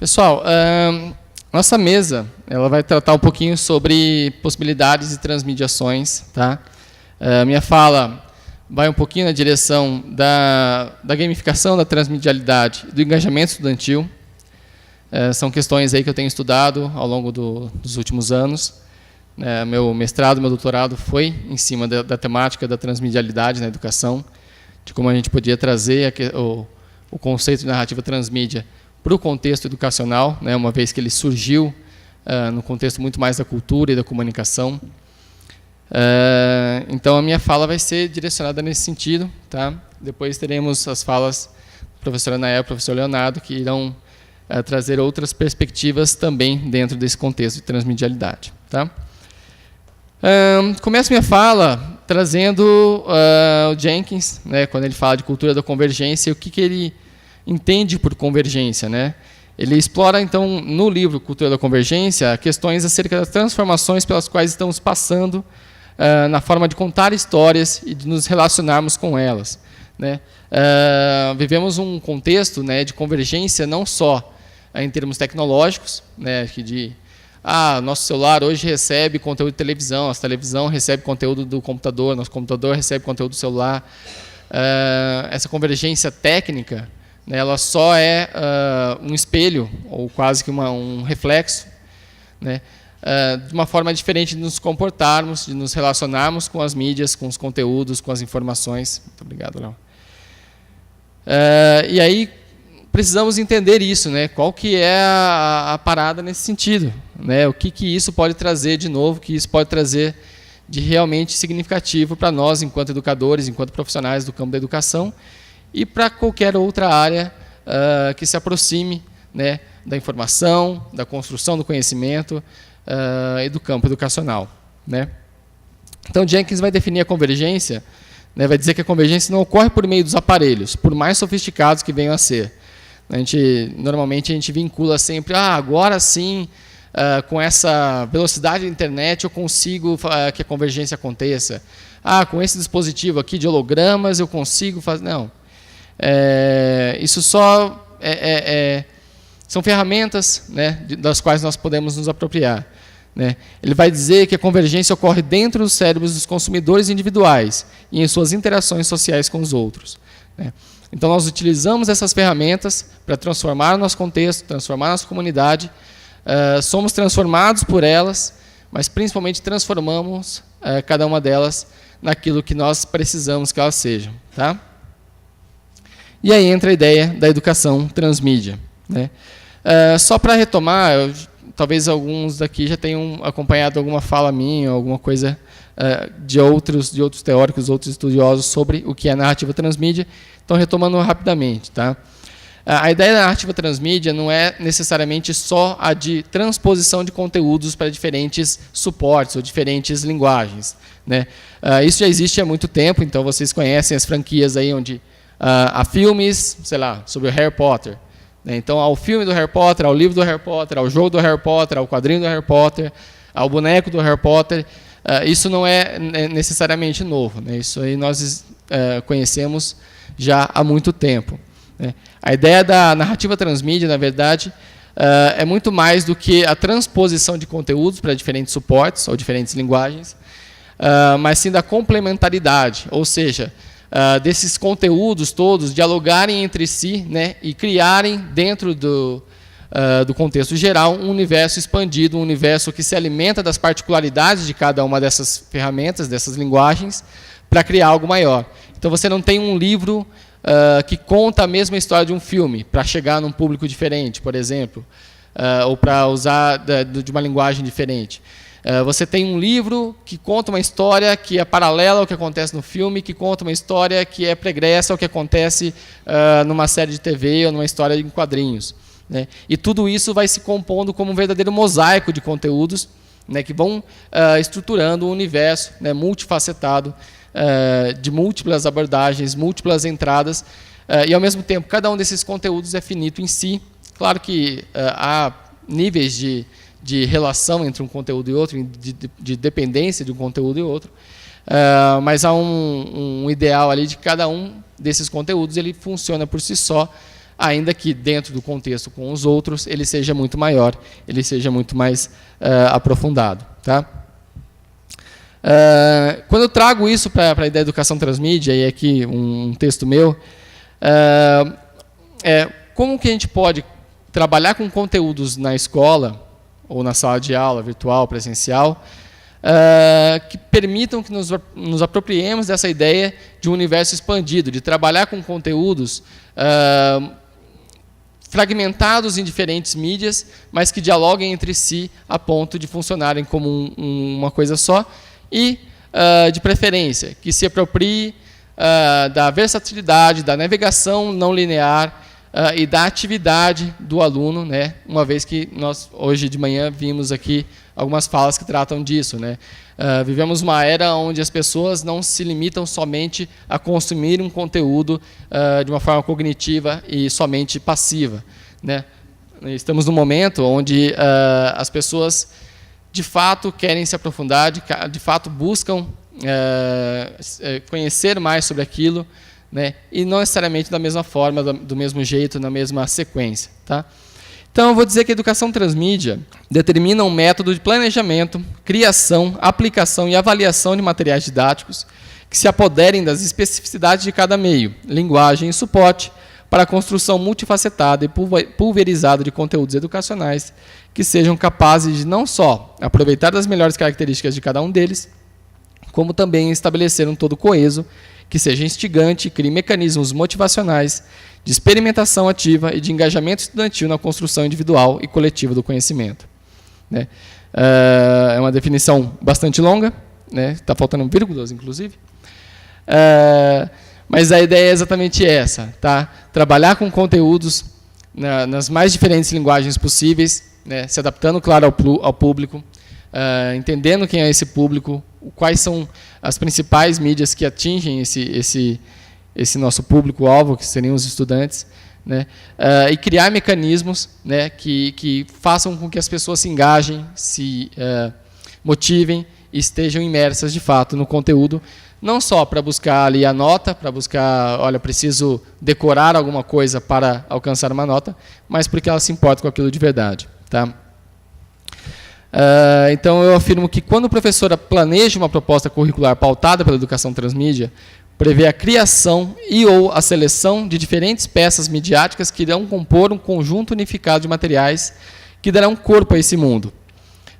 Pessoal, nossa mesa ela vai tratar um pouquinho sobre possibilidades de transmediações. Tá? Minha fala vai um pouquinho na direção da gamificação, da transmedialidade, do engajamento estudantil. São questões aí que eu tenho estudado ao longo dos últimos anos. Meu mestrado, meu doutorado foi em cima da temática da transmedialidade na educação, de como a gente podia trazer o conceito de narrativa transmídia para o contexto educacional, uma vez que ele surgiu no contexto muito mais da cultura e da comunicação. Então, a minha fala vai ser direcionada nesse sentido. Tá? Depois teremos as falas do professor Anael e do professor Leonardo, que irão trazer outras perspectivas também dentro desse contexto de transmedialidade. Tá? Começo minha fala trazendo o Jenkins, quando ele fala de cultura da convergência, o que ele entende por convergência. Ele explora, então, no livro Cultura da Convergência, questões acerca das transformações pelas quais estamos passando na forma de contar histórias e de nos relacionarmos com elas. Vivemos um contexto de convergência não só em termos tecnológicos, nosso celular hoje recebe conteúdo de televisão, nossa televisão recebe conteúdo do computador, nosso computador recebe conteúdo do celular. Essa convergência técnica, ela só é um espelho, ou quase que um reflexo, de uma forma diferente de nos comportarmos, de nos relacionarmos com as mídias, com os conteúdos, com as informações. Muito obrigado, Léo. E aí, precisamos entender isso, qual que é a parada nesse sentido, o que isso pode trazer de novo, o que isso pode trazer de realmente significativo para nós, enquanto educadores, enquanto profissionais do campo da educação, e para qualquer outra área que se aproxime da informação, da construção do conhecimento e do campo educacional. Então, Jenkins vai definir a convergência, vai dizer que a convergência não ocorre por meio dos aparelhos, por mais sofisticados que venham a ser. Normalmente a gente vincula sempre, agora sim, com essa velocidade da internet eu consigo que a convergência aconteça. Com esse dispositivo aqui de hologramas eu consigo fazer... Não. Isso só são ferramentas das quais nós podemos nos apropriar. Ele vai dizer que a convergência ocorre dentro dos cérebros dos consumidores individuais e em suas interações sociais com os outros. Então, nós utilizamos essas ferramentas para transformar o nosso contexto, transformar a nossa comunidade, somos transformados por elas, mas principalmente transformamos cada uma delas naquilo que nós precisamos que elas sejam. Tá? E aí entra a ideia da educação transmídia. Só para retomar, talvez alguns daqui já tenham acompanhado alguma fala minha, alguma coisa de outros teóricos, outros estudiosos sobre o que é narrativa transmídia. Então, retomando rapidamente. Tá? A ideia da narrativa transmídia não é necessariamente só a de transposição de conteúdos para diferentes suportes ou diferentes linguagens. Isso já existe há muito tempo, então vocês conhecem as franquias aí onde há filmes, sei lá, sobre o Harry Potter. Então, há o filme do Harry Potter, há o livro do Harry Potter, há o jogo do Harry Potter, há o quadrinho do Harry Potter, há o boneco do Harry Potter. Isso não é necessariamente novo. Isso aí nós conhecemos já há muito tempo. A ideia da narrativa transmídia, na verdade, é muito mais do que a transposição de conteúdos para diferentes suportes ou diferentes linguagens, mas sim da complementaridade, ou seja, desses conteúdos todos dialogarem entre si e criarem dentro do contexto geral um universo expandido, um universo que se alimenta das particularidades de cada uma dessas ferramentas, dessas linguagens, para criar algo maior. Então, você não tem um livro que conta a mesma história de um filme, para chegar num público diferente, por exemplo, ou para usar de uma linguagem diferente. Você tem um livro que conta uma história que é paralela ao que acontece no filme, que conta uma história que é pregressa ao que acontece numa série de TV ou numa história em quadrinhos. E tudo isso vai se compondo como um verdadeiro mosaico de conteúdos que vão estruturando um universo multifacetado, de múltiplas abordagens, múltiplas entradas, e, ao mesmo tempo, cada um desses conteúdos é finito em si. Claro que há níveis de relação entre um conteúdo e outro, de dependência de um conteúdo e outro, mas há um ideal ali de cada um desses conteúdos, ele funciona por si só, ainda que dentro do contexto com os outros, ele seja muito maior, ele seja muito mais aprofundado. Tá? Quando eu trago isso para a ideia da educação transmídia, e aqui um texto meu, como que a gente pode trabalhar com conteúdos na escola, ou na sala de aula, virtual, presencial, que permitam que nos apropriemos dessa ideia de um universo expandido, de trabalhar com conteúdos fragmentados em diferentes mídias, mas que dialoguem entre si a ponto de funcionarem como uma coisa só, e, de preferência, que se aproprie da versatilidade, da navegação não linear e da atividade do aluno, né? Uma vez que nós, hoje de manhã, vimos aqui algumas falas que tratam disso. Né? Vivemos uma era onde as pessoas não se limitam somente a consumir um conteúdo de uma forma cognitiva e somente passiva. Né? Estamos num momento onde as pessoas, de fato, querem se aprofundar, de fato, buscam conhecer mais sobre aquilo, né? E não necessariamente da mesma forma, do mesmo jeito, na mesma sequência. Tá? Então, eu vou dizer que a educação transmídia determina um método de planejamento, criação, aplicação e avaliação de materiais didáticos que se apoderem das especificidades de cada meio, linguagem e suporte para a construção multifacetada e pulverizada de conteúdos educacionais que sejam capazes de não só aproveitar das melhores características de cada um deles, como também estabelecer um todo coeso que seja instigante e crie mecanismos motivacionais de experimentação ativa e de engajamento estudantil na construção individual e coletiva do conhecimento. Né? É uma definição bastante longa, né? Está faltando vírgulas, inclusive. Mas a ideia é exatamente essa, tá? Trabalhar com conteúdos nas mais diferentes linguagens possíveis, né? Se adaptando, claro, ao público, entendendo quem é esse público, quais são as principais mídias que atingem esse nosso público-alvo, que seriam os estudantes, né? E criar mecanismos, né, que façam com que as pessoas se engajem, se motivem e estejam imersas, de fato, no conteúdo, não só para buscar ali a nota, para buscar, olha, preciso decorar alguma coisa para alcançar uma nota, mas porque elas se importam com aquilo de verdade. Tá? Então, eu afirmo que quando o professor planeja uma proposta curricular pautada pela educação transmídia, prevê a criação e ou a seleção de diferentes peças midiáticas que irão compor um conjunto unificado de materiais que darão corpo a esse mundo,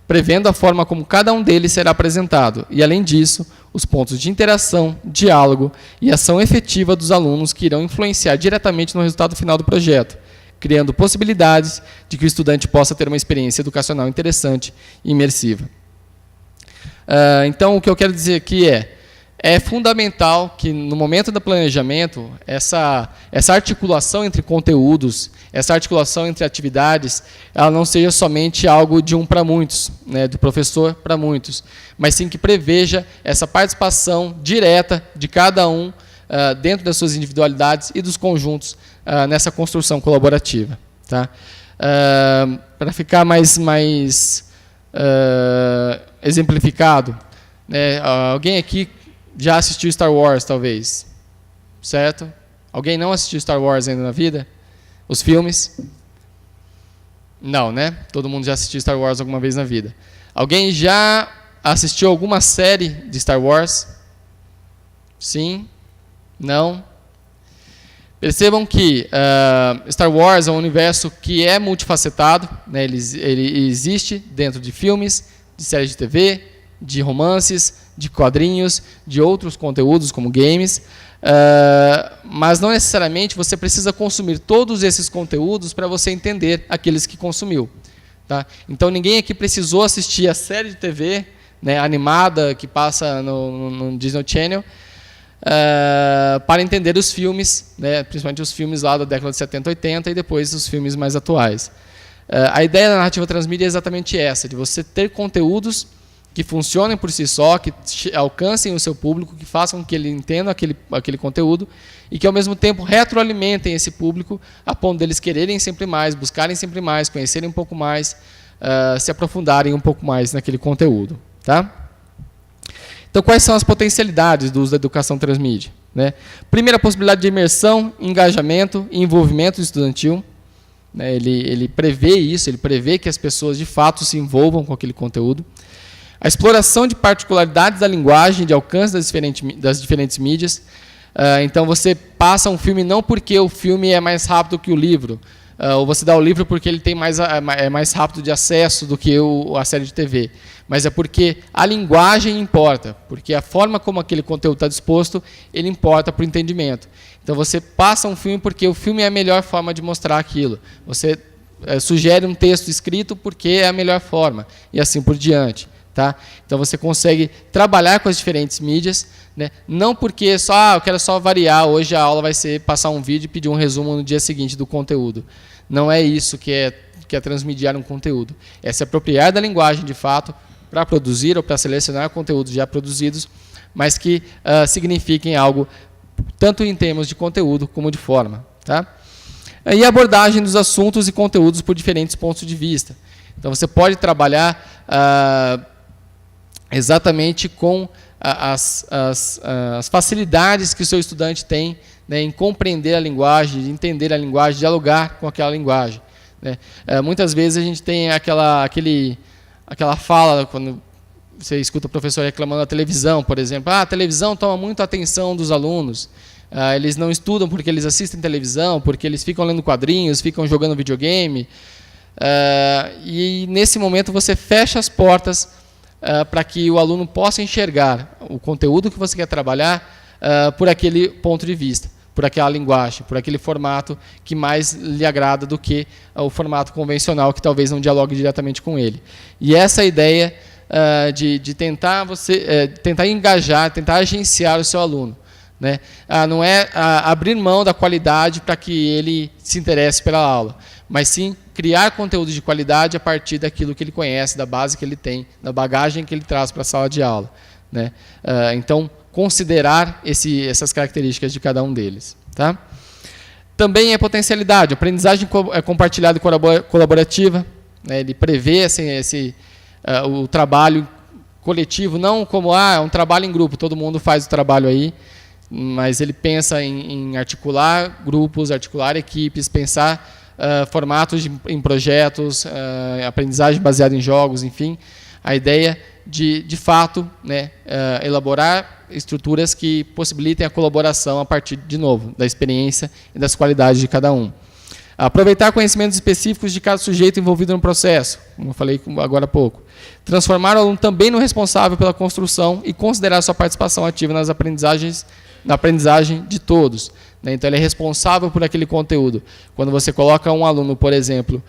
prevendo a forma como cada um deles será apresentado e, além disso, os pontos de interação, diálogo e ação efetiva dos alunos que irão influenciar diretamente no resultado final do projeto, criando possibilidades de que o estudante possa ter uma experiência educacional interessante e imersiva. Então, o que eu quero dizer aqui é fundamental que, no momento do planejamento, essa articulação entre conteúdos, essa articulação entre atividades, ela não seja somente algo de um para muitos, né, do professor para muitos, mas sim que preveja essa participação direta de cada um dentro das suas individualidades e dos conjuntos nessa construção colaborativa. Tá? Para ficar mais exemplificado, né, alguém aqui já assistiu Star Wars, talvez, certo? Alguém não assistiu Star Wars ainda na vida? Os filmes? Não, né? Todo mundo já assistiu Star Wars alguma vez na vida. Alguém já assistiu alguma série de Star Wars? Sim? Não? Percebam que Star Wars é um universo que é multifacetado, né? Ele existe dentro de filmes, de séries de TV, de romances, de quadrinhos, de outros conteúdos como games, mas não necessariamente você precisa consumir todos esses conteúdos para você entender aqueles que consumiu. Tá? Então, ninguém aqui precisou assistir a série de TV, né, animada que passa no Disney Channel para entender os filmes, né, principalmente os filmes lá da década de 70, 80 e depois os filmes mais atuais. A ideia da narrativa transmídia é exatamente essa, de você ter conteúdos que funcionem por si só, que alcancem o seu público, que façam com que ele entenda aquele conteúdo e que, ao mesmo tempo, retroalimentem esse público a ponto deles quererem sempre mais, buscarem sempre mais, conhecerem um pouco mais, se aprofundarem um pouco mais naquele conteúdo. Tá? Então, quais são as potencialidades do uso da educação transmídia? Né? Primeira, a possibilidade de imersão, engajamento e envolvimento estudantil. Né? Ele prevê isso, ele prevê que as pessoas, de fato, se envolvam com aquele conteúdo. A exploração de particularidades da linguagem, de alcance das diferentes mídias. Então, você passa um filme não porque o filme é mais rápido que o livro, ou você dá o livro porque ele tem é mais rápido de acesso do que a série de TV, mas é porque a linguagem importa, porque a forma como aquele conteúdo está disposto, ele importa para o entendimento. Então, você passa um filme porque o filme é a melhor forma de mostrar aquilo. Você sugere um texto escrito porque é a melhor forma, e assim por diante. Tá? Então, você consegue trabalhar com as diferentes mídias, né? Não porque eu quero só variar, hoje a aula vai ser passar um vídeo e pedir um resumo no dia seguinte do conteúdo. Não é isso que é transmediar um conteúdo. É se apropriar da linguagem, de fato, para produzir ou para selecionar conteúdos já produzidos, mas que signifiquem algo, tanto em termos de conteúdo como de forma. Tá? E a abordagem dos assuntos e conteúdos por diferentes pontos de vista. Então, você pode trabalhar exatamente com as facilidades que o seu estudante tem, né, em compreender a linguagem, de entender a linguagem, dialogar com aquela linguagem. Né. Muitas vezes a gente tem aquela fala, quando você escuta o professor reclamando da televisão, por exemplo, a televisão toma muito a atenção dos alunos, eles não estudam porque eles assistem televisão, porque eles ficam lendo quadrinhos, ficam jogando videogame, e nesse momento você fecha as portas para que o aluno possa enxergar o conteúdo que você quer trabalhar por aquele ponto de vista, por aquela linguagem, por aquele formato que mais lhe agrada do que o formato convencional, que talvez não dialogue diretamente com ele. E essa ideia de tentar tentar engajar, tentar agenciar o seu aluno. Né? Não é abrir mão da qualidade para que ele se interesse pela aula, mas sim criar conteúdo de qualidade a partir daquilo que ele conhece, da base que ele tem, da bagagem que ele traz para a sala de aula. Né? Então, considerar essas características de cada um deles. Tá? Também é potencialidade, aprendizagem compartilhada e colaborativa. Né? Ele prevê o trabalho coletivo, não como um trabalho em grupo, todo mundo faz o trabalho aí, mas ele pensa em articular grupos, articular equipes, pensar formatos em projetos, aprendizagem baseada em jogos, enfim. A ideia de fato, né, elaborar estruturas que possibilitem a colaboração a partir, de novo, da experiência e das qualidades de cada um. Aproveitar conhecimentos específicos de cada sujeito envolvido no processo, como eu falei agora há pouco. Transformar o aluno também no responsável pela construção e considerar sua participação ativa na aprendizagem de todos. Né? Então, ele é responsável por aquele conteúdo. Quando você coloca um aluno, por exemplo,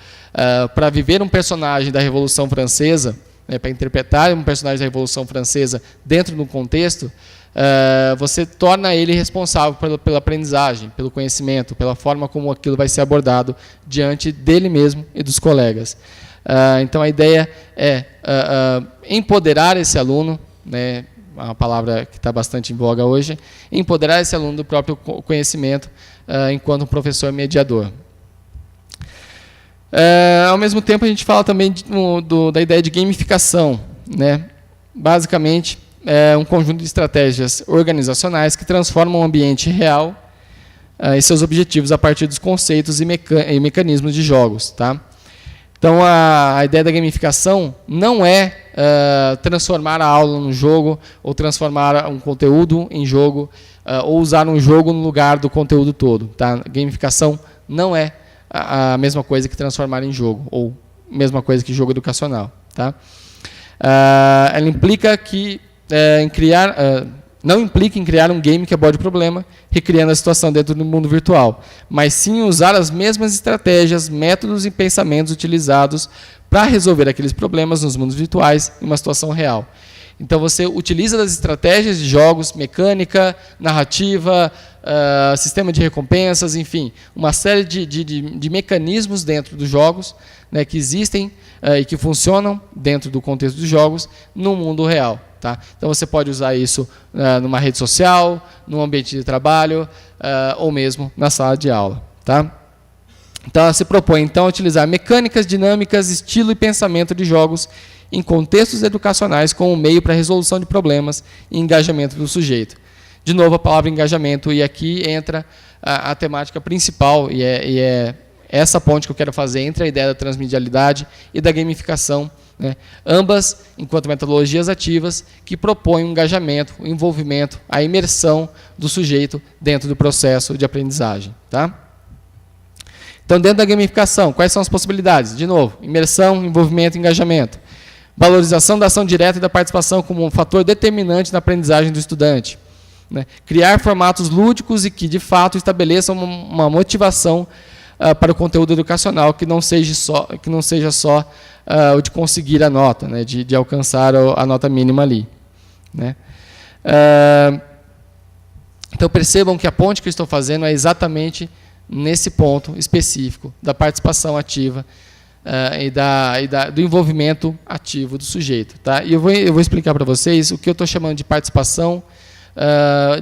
para viver um personagem da Revolução Francesa, né, para interpretar um personagem da Revolução Francesa dentro de um contexto, você torna ele responsável pela aprendizagem, pelo conhecimento, pela forma como aquilo vai ser abordado diante dele mesmo e dos colegas. Então, a ideia é empoderar esse aluno, né, uma palavra que está bastante em voga hoje, empoderar esse aluno do próprio conhecimento enquanto um professor mediador. Ao mesmo tempo, a gente fala também da ideia de gamificação. Né? Basicamente, é um conjunto de estratégias organizacionais que transformam o ambiente real e seus objetivos a partir dos conceitos e mecanismos de jogos. Tá? Então, a ideia da gamificação não é transformar a aula num jogo, ou transformar um conteúdo em jogo, ou usar um jogo no lugar do conteúdo todo. Tá? Gamificação não é a mesma coisa que transformar em jogo, ou mesma coisa que jogo educacional. Tá? Ela implica não implica em criar um game que aborde o problema, recriando a situação dentro do mundo virtual, mas sim usar as mesmas estratégias, métodos e pensamentos utilizados para resolver aqueles problemas nos mundos virtuais em uma situação real. Então, você utiliza das estratégias de jogos, mecânica, narrativa, sistema de recompensas, enfim, uma série de mecanismos dentro dos jogos, né, que existem e que funcionam dentro do contexto dos jogos no mundo real. Tá? Então, você pode usar isso numa rede social, num ambiente de trabalho, ou mesmo na sala de aula. Tá? Então, ela se propõe então, a utilizar mecânicas, dinâmicas, estilo e pensamento de jogos em contextos educacionais como meio para a resolução de problemas e engajamento do sujeito. De novo, a palavra engajamento, e aqui entra a temática principal, e é essa ponte que eu quero fazer entre a ideia da transmedialidade e da gamificação, né? Ambas enquanto metodologias ativas que propõem o engajamento, o envolvimento, a imersão do sujeito dentro do processo de aprendizagem. Tá? Então, dentro da gamificação, quais são as possibilidades? De novo, imersão, envolvimento e engajamento. Valorização da ação direta e da participação como um fator determinante na aprendizagem do estudante. Né? Criar formatos lúdicos e que, de fato, estabeleçam uma motivação para o conteúdo educacional que não seja só o de conseguir a nota, né? de alcançar a nota mínima ali. Né? Então, percebam que a ponte que eu estou fazendo é exatamente nesse ponto específico da participação ativa do envolvimento ativo do sujeito. Tá? E eu vou explicar para vocês o que eu estou chamando de participação,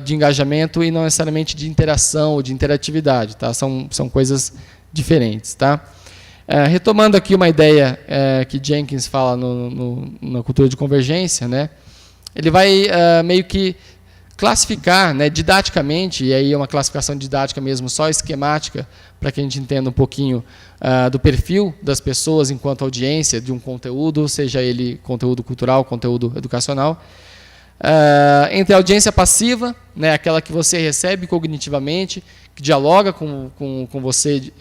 de engajamento e não necessariamente de interação ou de interatividade. Tá? São coisas diferentes. Tá? Retomando aqui uma ideia que Jenkins fala na cultura de convergência, né? Ele vai meio que classificar, né, didaticamente, e aí é uma classificação didática mesmo, só esquemática, para que a gente entenda um pouquinho do perfil das pessoas enquanto audiência de um conteúdo, seja ele conteúdo cultural, conteúdo educacional. Entre a audiência passiva, né, aquela que você recebe cognitivamente, que dialoga com você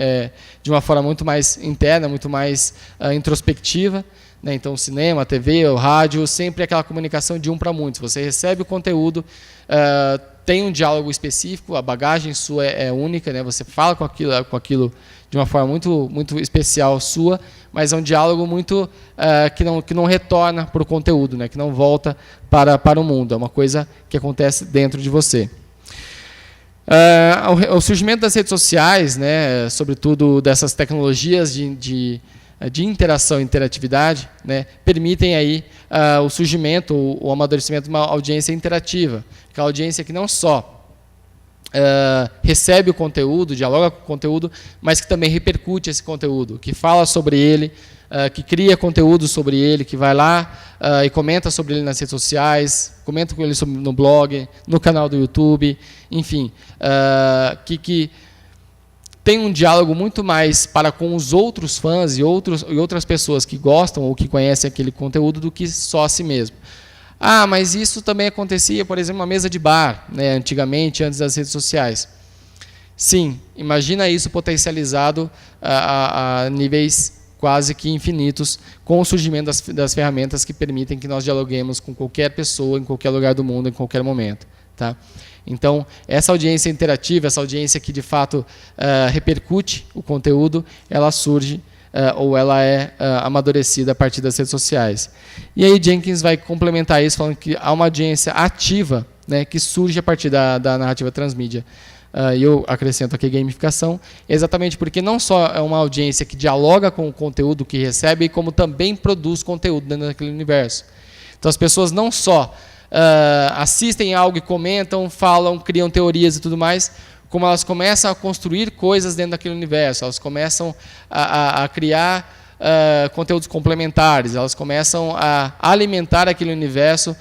de uma forma muito mais interna, muito mais introspectiva. Né, então, o cinema, a TV, o rádio, sempre aquela comunicação de um para muitos. Você recebe o conteúdo, tem um diálogo específico, a bagagem sua é única, né, você fala com aquilo de uma forma muito, muito especial sua, mas é um diálogo muito que não retorna para o conteúdo, né, que não volta para o mundo. É uma coisa que acontece dentro de você. O surgimento das redes sociais, né, sobretudo dessas tecnologias de interação e interatividade, né, permitem aí o surgimento, o amadurecimento de uma audiência interativa, que é a audiência que não só recebe o conteúdo, dialoga com o conteúdo, mas que também repercute esse conteúdo, que fala sobre ele, que cria conteúdo sobre ele, que vai lá e comenta sobre ele nas redes sociais, comenta com ele no blog, no canal do YouTube, enfim, que tem um diálogo muito mais para com os outros fãs e outras pessoas que gostam ou que conhecem aquele conteúdo do que só a si mesmo. Mas isso também acontecia, por exemplo, uma mesa de bar, né, antigamente, antes das redes sociais. Sim, imagina isso potencializado a níveis quase que infinitos com o surgimento das ferramentas que permitem que nós dialoguemos com qualquer pessoa, em qualquer lugar do mundo, em qualquer momento. Tá? Então, essa audiência interativa, essa audiência que de fato repercute o conteúdo, ela surge ou ela é amadurecida a partir das redes sociais. E aí Jenkins vai complementar isso falando que há uma audiência ativa, né, que surge a partir da narrativa transmídia. E eu acrescento aqui gamificação, exatamente porque não só é uma audiência que dialoga com o conteúdo que recebe, como também produz conteúdo dentro daquele universo. Então as pessoas não só assistem algo e comentam, falam, criam teorias e tudo mais, como elas começam a construir coisas dentro daquele universo, elas começam a criar conteúdos complementares, elas começam a alimentar aquele universo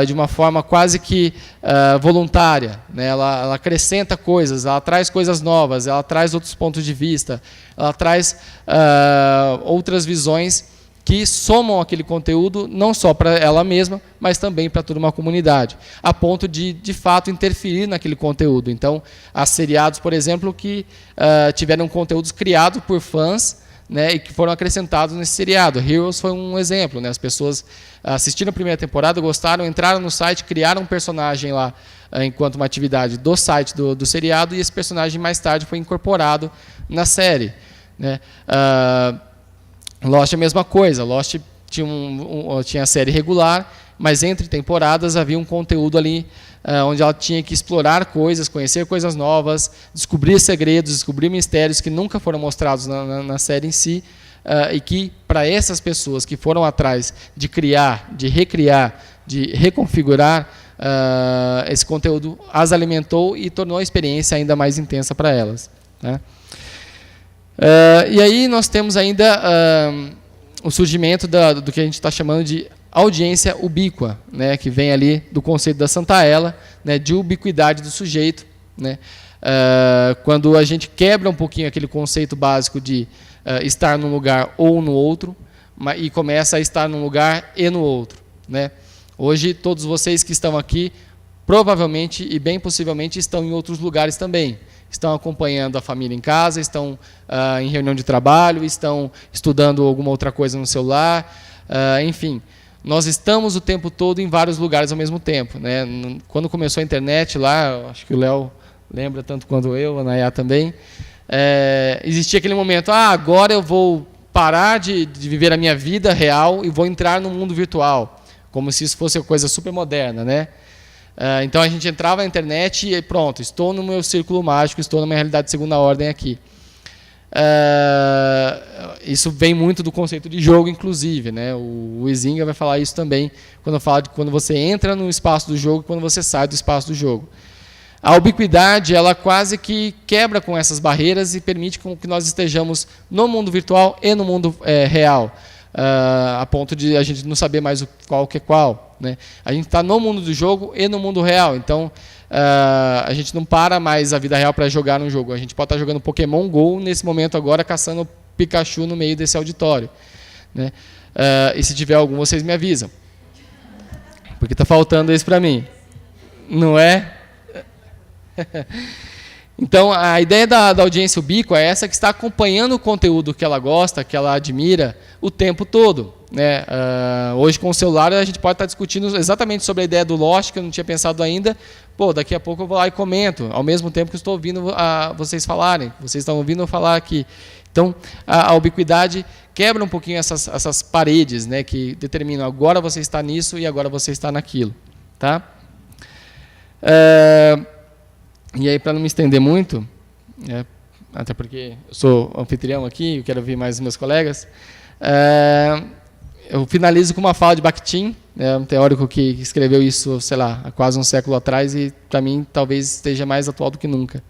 de uma forma quase que voluntária. Né? Ela acrescenta coisas, ela traz coisas novas, ela traz outros pontos de vista, ela traz outras visões que somam aquele conteúdo não só para ela mesma, mas também para toda uma comunidade, a ponto de fato, interferir naquele conteúdo. Então, há seriados, por exemplo, que tiveram conteúdos criados por fãs, né, e que foram acrescentados nesse seriado. Heroes foi um exemplo. Né? As pessoas assistiram a primeira temporada, gostaram, entraram no site, criaram um personagem lá enquanto uma atividade do site do seriado, e esse personagem mais tarde foi incorporado na série. Né? Lost é a mesma coisa. Lost tinha a série regular, mas entre temporadas havia um conteúdo ali onde ela tinha que explorar coisas, conhecer coisas novas, descobrir segredos, descobrir mistérios que nunca foram mostrados na série em si, e que, para essas pessoas que foram atrás de criar, de recriar, de reconfigurar, esse conteúdo as alimentou e tornou a experiência ainda mais intensa para elas. Né? E aí nós temos ainda o surgimento do que a gente está chamando de audiência ubíqua, né, que vem ali do conceito da Santaella, né, de ubiquidade do sujeito, né, quando a gente quebra um pouquinho aquele conceito básico de estar num lugar ou no outro, e começa a estar num lugar e no outro, né. Hoje, todos vocês que estão aqui, provavelmente e bem possivelmente estão em outros lugares também. Estão acompanhando a família em casa, estão em reunião de trabalho, estão estudando alguma outra coisa no celular, enfim. Nós estamos o tempo todo em vários lugares ao mesmo tempo, né? Quando começou a internet lá, acho que o Léo lembra tanto quanto eu, a Nayá também, existia aquele momento, agora eu vou parar de viver a minha vida real e vou entrar no mundo virtual, como se isso fosse uma coisa super moderna, né? Então a gente entrava na internet e pronto, estou no meu círculo mágico, estou na minha realidade de segunda ordem aqui. Isso vem muito do conceito de jogo, inclusive, né? O Huizinga vai falar isso também, quando fala de quando você entra no espaço do jogo e quando você sai do espaço do jogo. A ubiquidade, ela quase que quebra com essas barreiras e permite que nós estejamos no mundo virtual e no mundo real. A ponto de a gente não saber mais qual que é qual, né? A gente está no mundo do jogo e no mundo real, então a gente não para mais a vida real para jogar um jogo. A gente pode estar jogando Pokémon GO nesse momento agora, caçando Pikachu no meio desse auditório, né? E se tiver algum, vocês me avisam, porque está faltando isso para mim, não é? Então, a ideia da audiência ubíqua é essa, que está acompanhando o conteúdo que ela gosta, que ela admira, o tempo todo, né? Hoje, com o celular, a gente pode estar discutindo exatamente sobre a ideia do Lost, que eu não tinha pensado ainda. Daqui a pouco eu vou lá e comento, ao mesmo tempo que eu estou ouvindo vocês falarem. Vocês estão ouvindo eu falar aqui. Então, a ubiquidade quebra um pouquinho essas paredes, né, que determinam agora você está nisso e agora você está naquilo. Tá? E aí, para não me estender muito, até porque eu sou anfitrião aqui, eu quero ouvir mais os meus colegas, eu finalizo com uma fala de Bakhtin, um teórico que escreveu isso, sei lá, há quase um século atrás, e para mim talvez esteja mais atual do que nunca.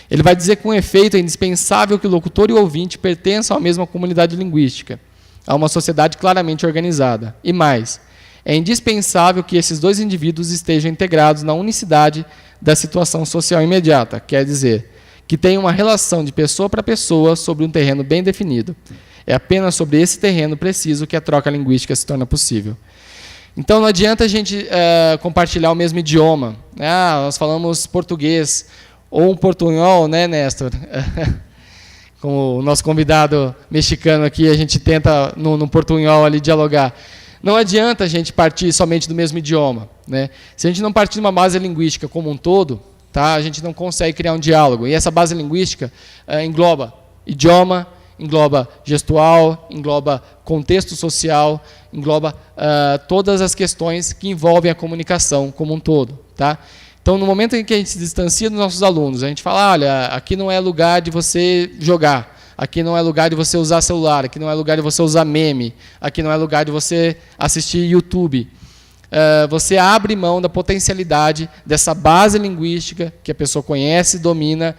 Ele vai dizer que, com efeito, é indispensável que o locutor e o ouvinte pertençam à mesma comunidade linguística, a uma sociedade claramente organizada. E mais, é indispensável que esses dois indivíduos estejam integrados na unicidade da situação social imediata, quer dizer, que tenham uma relação de pessoa para pessoa sobre um terreno bem definido. É apenas sobre esse terreno preciso que a troca linguística se torna possível. Então, não adianta a gente compartilhar o mesmo idioma. Nós falamos português, ou um portunhol, né, Néstor? Como o nosso convidado mexicano aqui, a gente tenta, no portunhol, ali, dialogar. Não adianta a gente partir somente do mesmo idioma, né? Se a gente não partir de uma base linguística como um todo, tá, a gente não consegue criar um diálogo. E essa base linguística engloba idioma, engloba gestual, engloba contexto social, engloba todas as questões que envolvem a comunicação como um todo. Tá? Então, no momento em que a gente se distancia dos nossos alunos, a gente fala, olha, aqui não é lugar de você jogar, aqui não é lugar de você usar celular, aqui não é lugar de você usar meme, aqui não é lugar de você assistir YouTube. Você abre mão da potencialidade dessa base linguística que a pessoa conhece, domina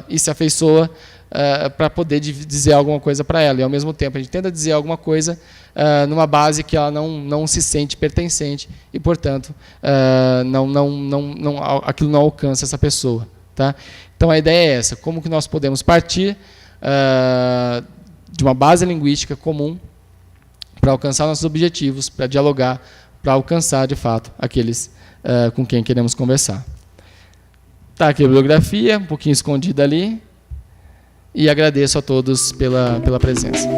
e se afeiçoa para poder dizer alguma coisa para ela. E, ao mesmo tempo, a gente tenta dizer alguma coisa numa base que ela não se sente pertencente e, portanto, aquilo não alcança essa pessoa. Tá? Então, a ideia é essa. Como que nós podemos partir de uma base linguística comum para alcançar nossos objetivos, para dialogar, para alcançar, de fato, aqueles com quem queremos conversar. Está aqui a bibliografia, um pouquinho escondida ali, e agradeço a todos pela presença.